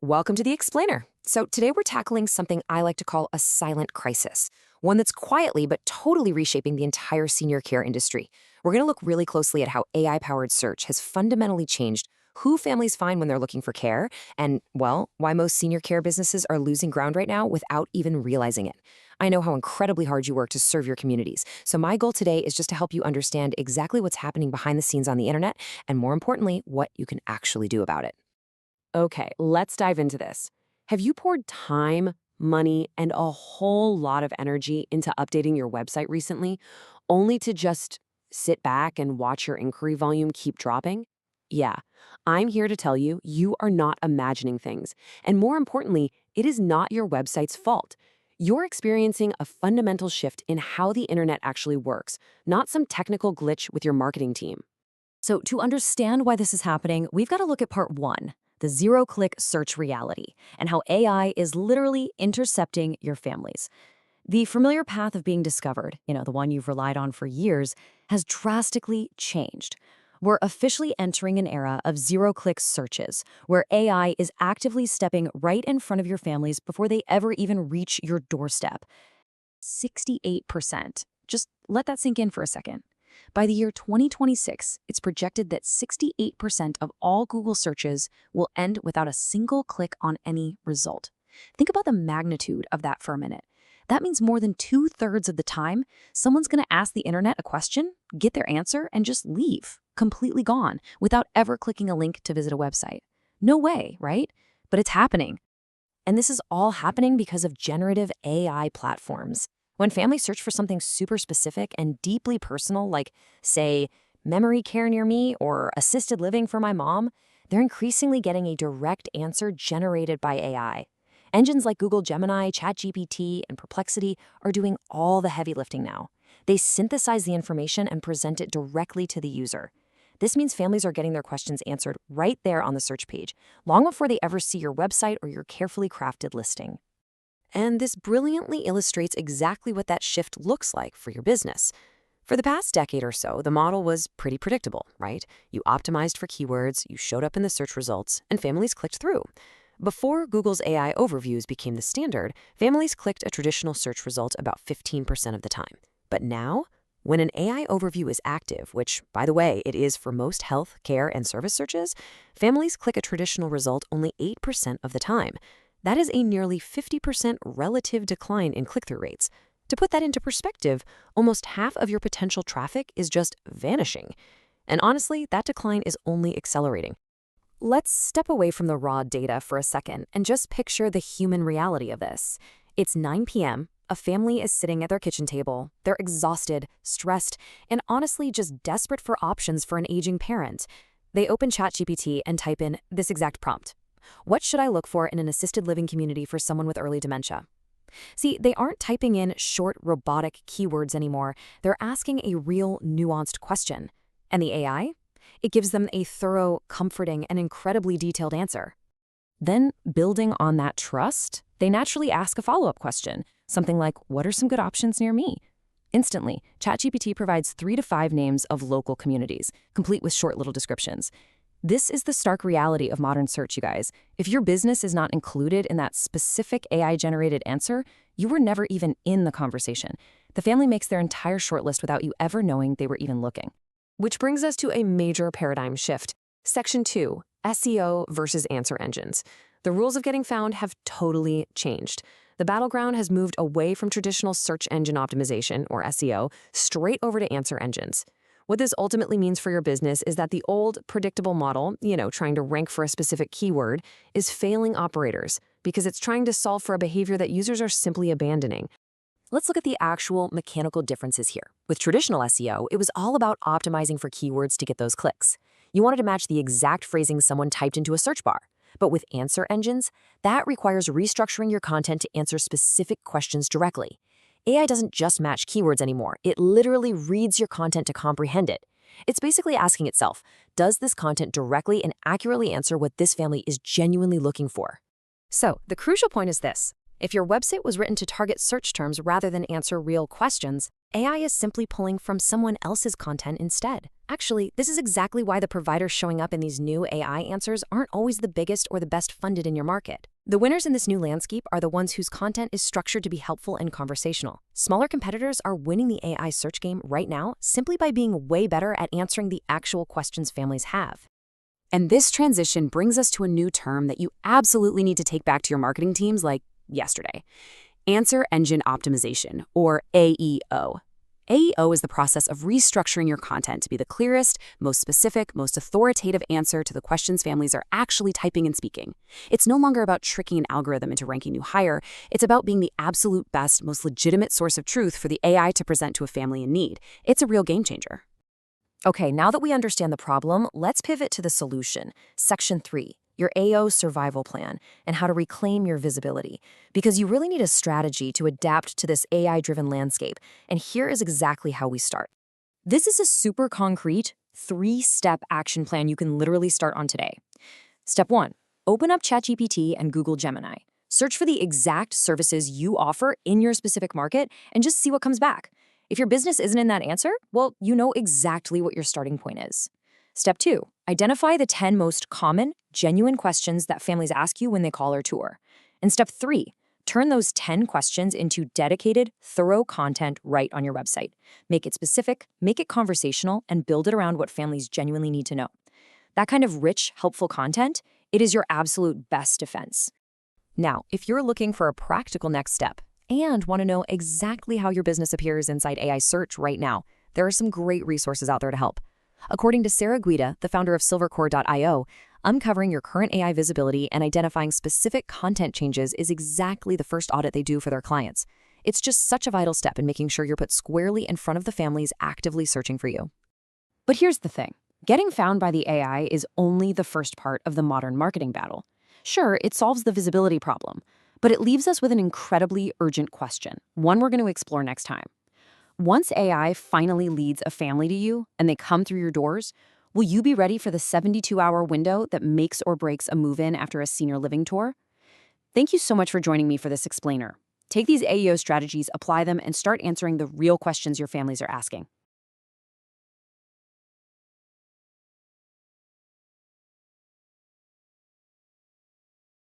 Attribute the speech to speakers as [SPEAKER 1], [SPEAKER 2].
[SPEAKER 1] Welcome to the Explainer. So today we're tackling something I like to call a silent crisis, one that's quietly but totally reshaping the entire senior care industry. We're going to look really closely at how AI-powered search has fundamentally changed who families find when they're looking for care and, well, why most senior care businesses are losing ground right now without even realizing it. I know how incredibly hard you work to serve your communities, so my goal today is just to help you understand exactly what's happening behind the scenes on the internet and, more importantly, what you can actually do about it. Okay, let's dive into this. Have you poured time, money, and a whole lot of energy into updating your website recently, only to just sit back and watch your inquiry volume keep dropping? Yeah, I'm here to tell you, you are not imagining things. And more importantly, it is not your website's fault. You're experiencing a fundamental shift in how the internet actually works, not some technical glitch with your marketing team.
[SPEAKER 2] So, to understand why this is happening, we've got to look at part one, the zero-click search reality, and how AI is literally intercepting your families. The familiar path of being discovered, the one you've relied on for years, has drastically changed. We're officially entering an era of zero-click searches, where AI is actively stepping right in front of your families before they ever even reach your doorstep. 68%. Just let that sink in for a second. By the year 2026, it's projected that 68% of all Google searches will end without a single click on any result. Think about the magnitude of that for a minute. That means more than 2/3 of the time, someone's going to ask the internet a question, get their answer, and just leave, completely gone, without ever clicking a link to visit a website. No way, right? But it's happening. And this is all happening because of generative AI platforms. When families search for something super specific and deeply personal, like, say, memory care near me or assisted living for my mom, they're increasingly getting a direct answer generated by AI. Engines like Google Gemini, ChatGPT, and Perplexity are doing all the heavy lifting now. They synthesize the information and present it directly to the user. This means families are getting their questions answered right there on the search page, long before they ever see your website or your carefully crafted listing. And this brilliantly illustrates exactly what that shift looks like for your business. For the past decade or so, the model was pretty predictable, right? You optimized for keywords, you showed up in the search results, and families clicked through. Before Google's AI overviews became the standard, families clicked a traditional search result about 15% of the time. But now, when an AI overview is active, which, by the way, it is for most health, care, and service searches, families click a traditional result only 8% of the time. That is a nearly 50% relative decline in click-through rates. To put that into perspective, almost half of your potential traffic is just vanishing. And honestly, that decline is only accelerating. Let's step away from the raw data for a second and just picture the human reality of this. It's 9 p.m., a family is sitting at their kitchen table. They're exhausted, stressed, and honestly just desperate for options for an aging parent. They open ChatGPT and type in this exact prompt. What should I look for in an assisted living community for someone with early dementia? See, they aren't typing in short, robotic keywords anymore. They're asking a real, nuanced question. And the AI? It gives them a thorough, comforting, and incredibly detailed answer. Then, building on that trust, they naturally ask a follow-up question, something like, what are some good options near me? Instantly, ChatGPT provides 3 to 5 names of local communities, complete with short little descriptions. This is the stark reality of modern search, you guys. If your business is not included in that specific AI-generated answer, you were never even in the conversation. The family makes their entire shortlist without you ever knowing they were even looking. Which brings us to a major paradigm shift. Section 2, SEO versus answer engines. The rules of getting found have totally changed. The battleground has moved away from traditional search engine optimization, or SEO, straight over to answer engines. What this ultimately means for your business is that the old, predictable model, trying to rank for a specific keyword, is failing operators because it's trying to solve for a behavior that users are simply abandoning. Let's look at the actual mechanical differences here. With traditional SEO, it was all about optimizing for keywords to get those clicks. You wanted to match the exact phrasing someone typed into a search bar. But with answer engines, that requires restructuring your content to answer specific questions directly. AI doesn't just match keywords anymore. It literally reads your content to comprehend it. It's basically asking itself, does this content directly and accurately answer what this family is genuinely looking for? So, the crucial point is this. If your website was written to target search terms rather than answer real questions, AI is simply pulling from someone else's content instead.
[SPEAKER 1] Actually, this is exactly why the providers showing up in these new AI answers aren't always the biggest or the best funded in your market. The winners in this new landscape are the ones whose content is structured to be helpful and conversational. Smaller competitors are winning the AI search game right now simply by being way better at answering the actual questions families have.
[SPEAKER 2] And this transition brings us to a new term that you absolutely need to take back to your marketing teams like yesterday: answer engine optimization, or AEO. AEO is the process of restructuring your content to be the clearest, most specific, most authoritative answer to the questions families are actually typing and speaking. It's no longer about tricking an algorithm into ranking you higher. It's about being the absolute best, most legitimate source of truth for the AI to present to a family in need. It's a real game changer.
[SPEAKER 1] Okay, now that we understand the problem, let's pivot to the solution. Section 3, your AO survival plan and how to reclaim your visibility. Because you really need a strategy to adapt to this AI-driven landscape. And here is exactly how we start. This is a super concrete, 3-step action plan you can literally start on today. Step 1, open up ChatGPT and Google Gemini. Search for the exact services you offer in your specific market and just see what comes back. If your business isn't in that answer, well, you know exactly what your starting point is. Step 2, identify the 10 most common, genuine questions that families ask you when they call or tour. And step 3, turn those 10 questions into dedicated, thorough content right on your website. Make it specific, make it conversational, and build it around what families genuinely need to know. That kind of rich, helpful content, it is your absolute best defense. Now, if you're looking for a practical next step and want to know exactly how your business appears inside AI search right now, there are some great resources out there to help. According to Sarah Guida, the founder of silvercore.io, uncovering your current AI visibility and identifying specific content changes is exactly the first audit they do for their clients. It's just such a vital step in making sure you're put squarely in front of the families actively searching for you. But here's the thing. Getting found by the AI is only the first part of the modern marketing battle. Sure, it solves the visibility problem, but it leaves us with an incredibly urgent question, one we're going to explore next time. Once AI finally leads a family to you and they come through your doors, will you be ready for the 72-hour window that makes or breaks a move-in after a senior living tour? Thank you so much for joining me for this explainer. Take these AEO strategies, apply them, and start answering the real questions your families are asking.